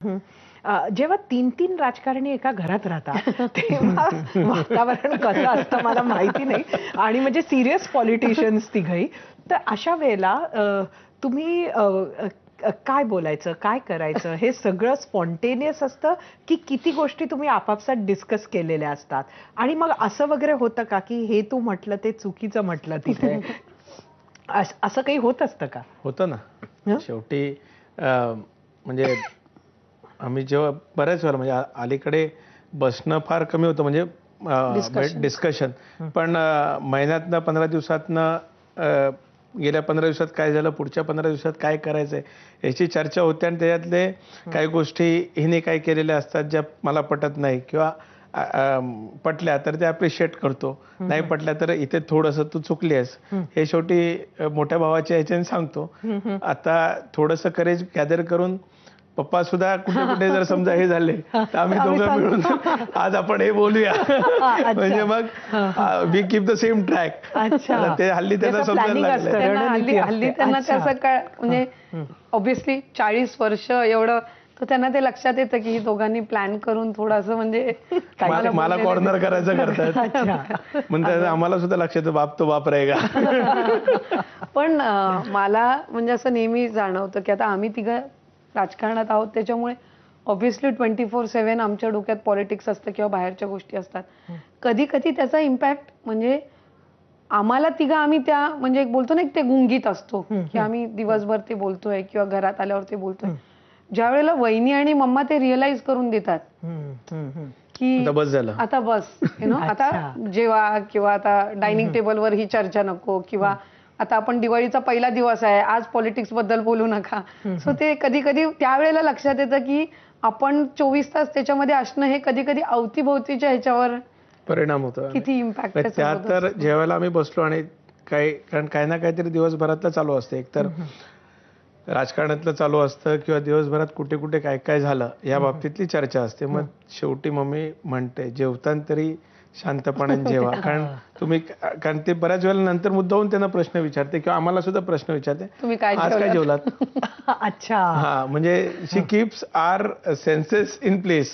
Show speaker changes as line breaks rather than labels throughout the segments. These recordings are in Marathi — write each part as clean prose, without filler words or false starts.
हं. जेव्हा 3-3 राजकारणी एका घरात राहतात, तेव्हा वातावरण कसं असतं मला माहिती नाही आणि म्हणजे सीरियस पॉलिटिशियन्स तिघही. तर अशा वेळेला तुम्ही काय बोलायचं, काय करायचं हे सगळं स्पॉन्टेनियस असतं, की किती गोष्टी तुम्ही आपापसात डिस्कस केलेल्या असतात? आणि मग असं वगैरे होतं का, की हे तू म्हटलं ते चुकीचं म्हटलं तिथे? असं काही होत असतं का?
होतं ना.
हं?
शेवटी म्हणजे आम्ही जेव्हा बऱ्याच वेळेला म्हणजे अलीकडे बसणं फार कमी होतं म्हणजे डिस्कशन. पण महिन्यातनं 15 दिवसातनं गेल्या 15 दिवसात काय झालं, पुढच्या 15 दिवसात काय करायचंय याची चर्चा होते आणि त्याच्यातले काही गोष्टी हिने काय केलेल्या असतात ज्या मला पटत नाही किंवा पटल्या तर ते अप्रिशिएट करतो, नाही पटल्या तर इथे थोडंसं तू चुकली आहेस हे शेवटी मोठ्या भावाच्या ह्याच्याने सांगतो. आता थोडंसं करेज गॅदर करून पप्पा सुद्धा कुठे कुठे जर समजा हे झाले तर आम्ही दोघं मिळून आज आपण हे बोलूया. म्हणजे मग we keep the same track. ते हल्ली त्यांना समजायला लागलं.
हल्ली त्यांना त्याचं काय म्हणजे ऑब्व्हियसली 40 वर्ष एवढं तर त्यांना ते लक्षात येतं की दोघांनी प्लॅन करून थोडंसं म्हणजे
मला कॉर्नर करायचं करतात. म्हणजे आम्हाला सुद्धा लक्षात येतं बाप तो बाप रहेगा.
पण मला म्हणजे असं नेहमी जाणवतं की आता आम्ही तिघं राजकारणात आहोत त्याच्यामुळे ऑब्व्हियसली 24/7 आमच्या डोक्यात पॉलिटिक्स असतं किंवा बाहेरच्या गोष्टी असतात. कधी कधी त्याचा इम्पॅक्ट म्हणजे आम्हाला तिघं आम्ही त्या म्हणजे एक बोलतो ना एक ते गुंगीत असतो की आम्ही दिवसभर ते बोलतोय किंवा घरात आल्यावर ते बोलतोय. ज्या वेळेला वहिनी आणि मम्मा ते रिअलाइज करून देतात की
आता बस झालं,
आता बस आता जेवा किंवा आता डायनिंग टेबलवर ही चर्चा नको किंवा आता आपण दिवाळीचा पहिला दिवस आहे आज पॉलिटिक्स बद्दल बोलू नका. सो ते कधी कधी त्यावेळेला लक्षात येतं की आपण 24 तास त्याच्यामध्ये असणं हे कधी कधी अवतीभोवतीच्या ह्याच्यावर
परिणाम होतो.
किती इम्पॅक्ट
त्या तर जेव्हा आम्ही बसलो आणि कारण काही ना काहीतरी दिवसभरातलं चालू असतं, एकतर राजकारणातलं चालू असतं किंवा दिवसभरात कुठे कुठे काय काय झालं या बाबतीतली चर्चा असते. मग शेवटी मम्मी म्हणते जेवताना तरी शांतपणाने जेवा. कारण ते बऱ्याच वेळेला नंतर मुद्दाहून त्यांना प्रश्न विचारते किंवा आम्हाला सुद्धा प्रश्न विचारते,
तुम्ही
आज काय जेवलात?
अच्छा.
हा, म्हणजे she keeps our senses in place.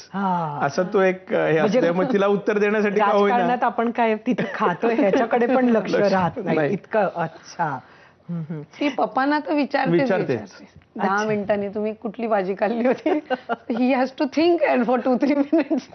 असं तो एक हे असतं. मग तिला उत्तर देण्यासाठी का होईना
राजकारणात आपण काय तिथे खातोय ह्याच्याकडे पण लक्ष राहत नाही इतकं. अच्छा.
ती पप्पांना तर विचारते 10 मिनिटांनी तुम्ही कुठली भाजी खाल्ली होती. He has to think and for 2-3 minutes.